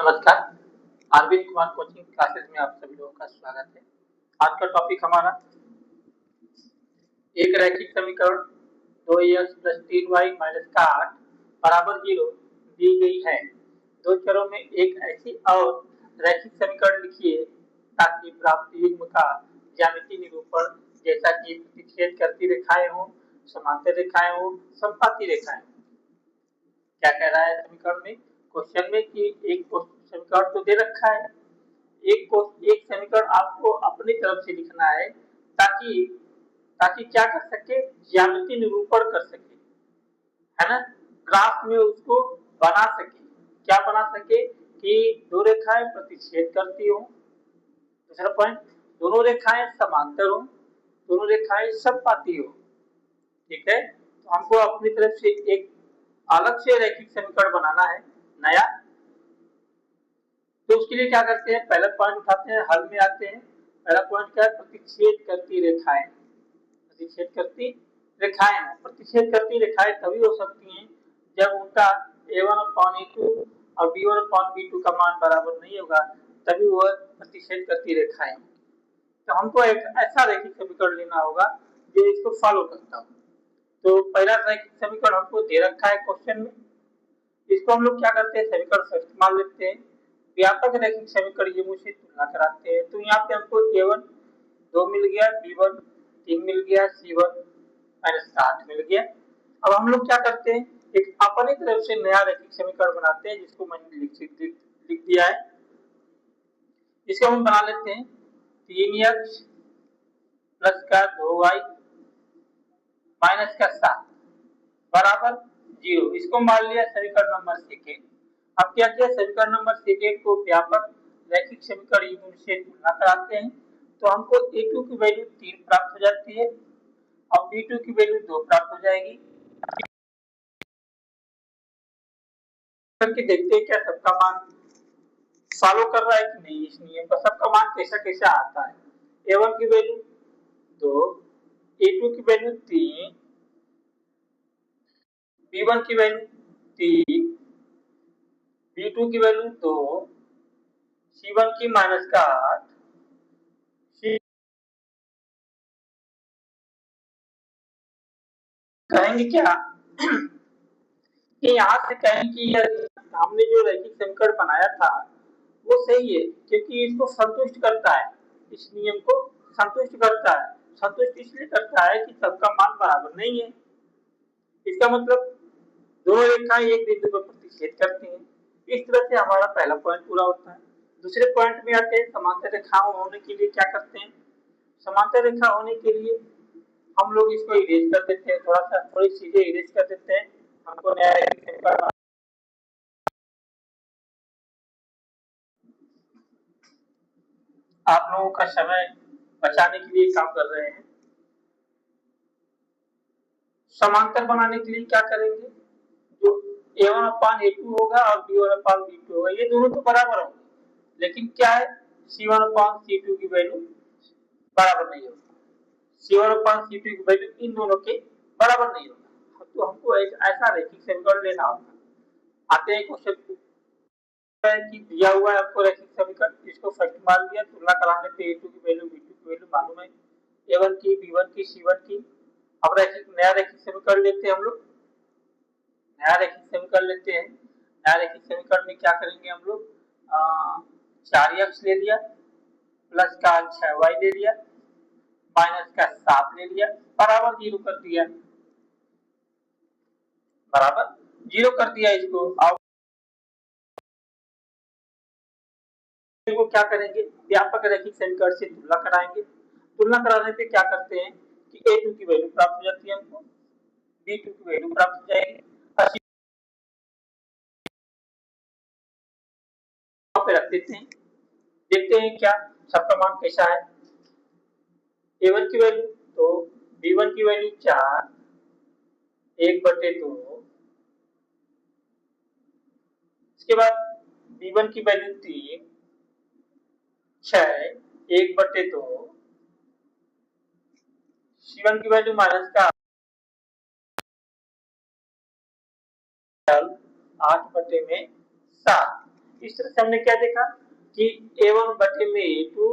नमस्कार। Arvind Kumar coaching classes में आप सभी लोगों का स्वागत है। आज का टॉपिक हमारा एक रैखिक समीकरण 2x + 3y - 8 बराबर 0 दी गई है। दो चरों में एक ऐसी और रैखिक समीकरण लिखिए ताकि प्राप्त युग्म का ज्यामितीय निरूपण जैसा कि प्रतिच्छेद करती रेखाएं हो, समांतर रेखाएं हो, समपाती रेखाएं हो। क्या कह रहा है समीकरण में? क्वेश्चन में कि एक समीकरण तो दे रखा है, एक समीकरण आपको अपनी तरफ से लिखना है ताकि ताकि क्या कर सके, ज्यामितीय निरूपण कर सके, है ना। ग्राफ में उसको बना सके। क्या बना सके कि दो रेखाएं प्रतिच्छेद करती हो। दूसरा पॉइंट, दोनों रेखाएं समांतर हो, दोनों रेखाएं समपाती हो। ठीक है, तो हमको अपनी तरफ से एक अलग से रैखिक समीकरण बनाना है नया। तो उसके लिए क्या करते हैं, पहला पॉइंट उठाते हैं, हल में आते हैं। पहला पॉइंट क्या है? प्रतिच्छेद करती रेखाएं। प्रतिच्छेद करती रेखाएं, प्रतिच्छेद करती रेखाएं तभी हो सकती हैं जब उनका a1/a2 और b1/b2 का मान बराबर नहीं होगा, तभी वह प्रतिच्छेद करती रेखाएं। तो हमको एक ऐसा रैखिक समीकरण लेना होगा जो इसको फॉलो करता हो। तो पहला रैखिक समीकरण हमको दे रखा है क्वेश्चन में। इसको हम लोग क्या करते हैं, समीकरण फर्स्ट मान लेते हैं। व्यापक रैखिक समीकरण ये मुझसे तुलना कराते हैं। तो यहाँ पे हमको a1 2 मिल गया, b1 3 मिल गया, c1 -8 मिल गया। अब हम लोग क्या करते हैं, एक अपनी तरफ से नया रैखिक समीकरण बनाते हैं जिसको मैंने लिख दिया है। इसको हम बना लेते हैं 3x + 2y - 7 बराबर 0। इसको मान लिया समीकरण नंबर सेकेंड। अब क्या किया, समीकरण नंबर सेकेंड को व्यापक रैखिक समीकरण युग्म से तुलना कराते हैं। तो हमको a2 की वैल्यू 3 प्राप्त हो जाती है और b2 की वैल्यू 2 प्राप्त हो जाएगी। करके देखते हैं क्या सबका मान फॉलो कर रहा है कि नहीं। इस नियम का सबका मान कैसा कैसा आता है। a1 की वैल्यू 2, a2 की वैल्यू 3, b1 की वैल्यू 3, b2 की वैल्यू 2, c1 की -8, कहेंगे क्या कि यहाँ से कहें कि हमने जो रैखिक समीकरण बनाया था वो सही है, क्योंकि इसको संतुष्ट करता है, इस नियम को संतुष्ट करता है। संतुष्ट इसलिए करता है कि सबका मान बराबर नहीं है। इसका मतलब दोनों रेखाएं एक बिंदु पर प्रतिच्छेद करती हैं। इस तरह से हमारा पहला पॉइंट पूरा होता है। दूसरे पॉइंट में आते हैं, समांतर रेखाओं होने के लिए क्या करते हैं। समांतर रेखा होने के लिए हम लोग इसको इरेज कर देते हैं, थोड़ी चीजें इरेज कर देते हैं। हमको नया रैखिक समीकरण आप लोगों का समय बचाने के लिए काम कर रहे हैं। समांतर बनाने के लिए क्या करेंगे, जो a1/a2 होगा और b1/b2 होगा, ये दोनों तो बराबर होंगे, लेकिन क्या है, c1/c2 की वैल्यू बराबर नहीं होगी। c1/c2 की वैल्यू इन दोनों के बराबर नहीं होगा। तो हमको एक ऐसा रैखिक समीकरण लेना होगा। आते हैं क्वेश्चन कि दिया हुआ है आपको रैखिक समीकरण, इसको फर्स्ट मान लिया, तुलना कराने पे a2 की वैल्यू b2 की वैल्यू मालूम है, a1 की, b1 की, c1 की। अब नया रैखिक समीकरण लेते हैं हम लोग। नया रैखिक समीकरण लेते हैं। नया रैखिक समीकरण में क्या करेंगे हम लोग, 4x ले लिया, प्लस का 6y ले लिया, माइनस का 7 ले लिया, बराबर 0 कर दिया। बराबर 0 कर दिया इसको। अब को क्या करेंगे, व्यापक रैखिक समीकरण से तुलना कराएंगे। तुलना कराने पे क्या करते हैं कि a2 की वैल्यू प्राप्त हो जाती है, हमको b2 की वैल्यू प्राप्त हो जाएगी, पे रख देते हैं। देखते हैं क्या सबका मान कैसा है। a1 की वैल्यू तो b1 की वैल्यू 4 1/2, इसके बाद b1 की वैल्यू 3 6 1/2, c1 की वैल्यू माइनस का 8/7। इस तरह से हमने क्या देखा कि a1 बटे में a2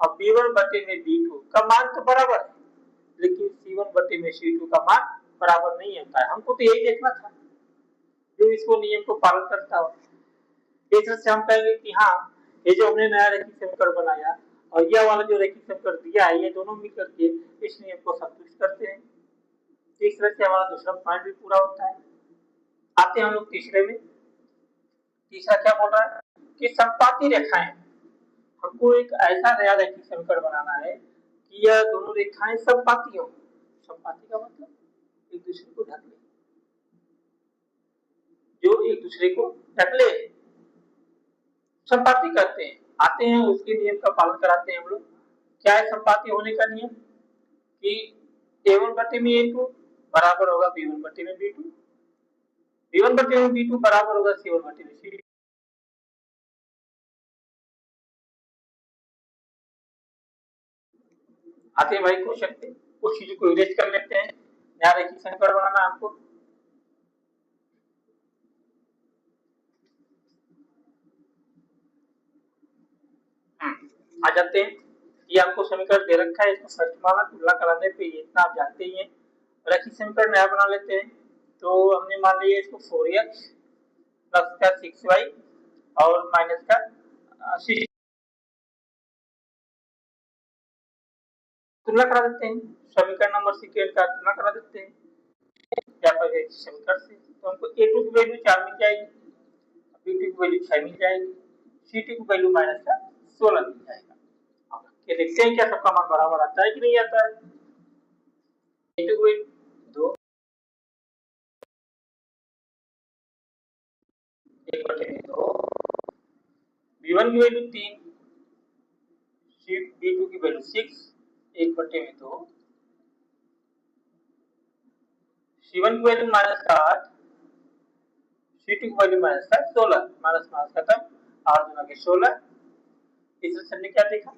और b1 बटे में b2 का मान तो बराबर है, लेकिन c1 बटे में c2 का मान बराबर नहीं होता है। हमको तो यही देखना था जो इसको नियम को पालन करता हो। इस तरह से हम कहेंगे कि हाँ, ये जो हमने नया रैखिक समीकरण बनाया और यह वाला जो रैखिक समीकरण दिया है, ये दोनों मिलकर के इस नियम को संतुष्ट करते हैं। इस तरह से हमारा दूसरा पॉइंट भी पूरा होता है। आते हैं हम लोग तीसरे में। तीसरा क्या बोल रहा है कि संपाती रेखाएं, हमको एक ऐसा नया रैखिक समीकरण बनाना है कि यह दोनों रेखाएं संपाती हो। संपाती का मतलब एक दूसरे को ढक ले, जो एक दूसरे को ढक ले, संपाती करते हैं। आते हैं उसके नियम का पालन कराते हैं हम लोग। क्या है संपाती होने का नियम कि a1 बटे में a2 बराबर होगा b1 बटे में b2, b1 बटे में b2 बराबर होगा c1 बटे में c2। आते हैं भाई क्वेश्चन पे, कुछ चीजों को इरेज कर लेते हैं। नया रैखिक समीकरण बनाना आपको। आ जाते हैं। ये आपको समीकरण दे रखा है, इसको फर्स्ट वाला तुलना कराने पे इतना आप जानते ही हैं। रैखिक समीकरण नया बना लेते हैं। तो हमने मान लिया इसको 4x प्लस का 6y और माइनस का 6 तुलना करा देते हैं। समीकरण नंबर सेकंड का तुलना करा देते हैं समीकरण से। तो हमको a2 की वैल्यू 4 मिल जाएगी, b2 की वैल्यू 6 मिल जाएगी, c2 की वैल्यू माइनस का 16 मिल जाएगा। अब ये देखते हैं क्या सबका मान बराबर आता है कि नहीं आता है। a2 की वैल्यू 2, 1 बटे में 2, b1 की वैल्यू 3, b2 की वैल्यू 6, 1 बटे में 2, c1 की वैल्यू माइनस का 8, c2 की वैल्यू माइनस का 16, माइनस माइनस खत्म, 8 गुना के 16। इस तरह से हमने क्या देखा,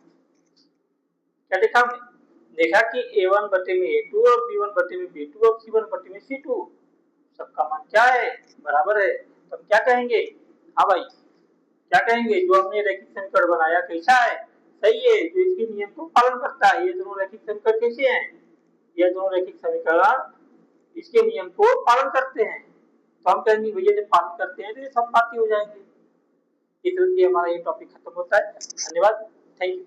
क्या देखा हमने देखा कि a1 बटे में a2 और b1 बटे में b2 और c1 बटे में c2 सबका मान क्या है, बराबर है। तो हम क्या कहेंगे, हाँ भाई क्या कहेंगे, जो हमने रैखिक समीकरण बनाया कैसा है, सही है, जो इसके नियम को पालन करता है। ये दोनों रैखिक समीकरण कैसे हैं, ये दोनों रैखिक समीकरण इसके नियम को पालन करते हैं। तो हम कहेंगे भैया जब पालन करते हैं तो ये संपाती हो जाएंगे। इस तरह से हमारा ये टॉपिक खत्म होता है। धन्यवाद, थैंक यू।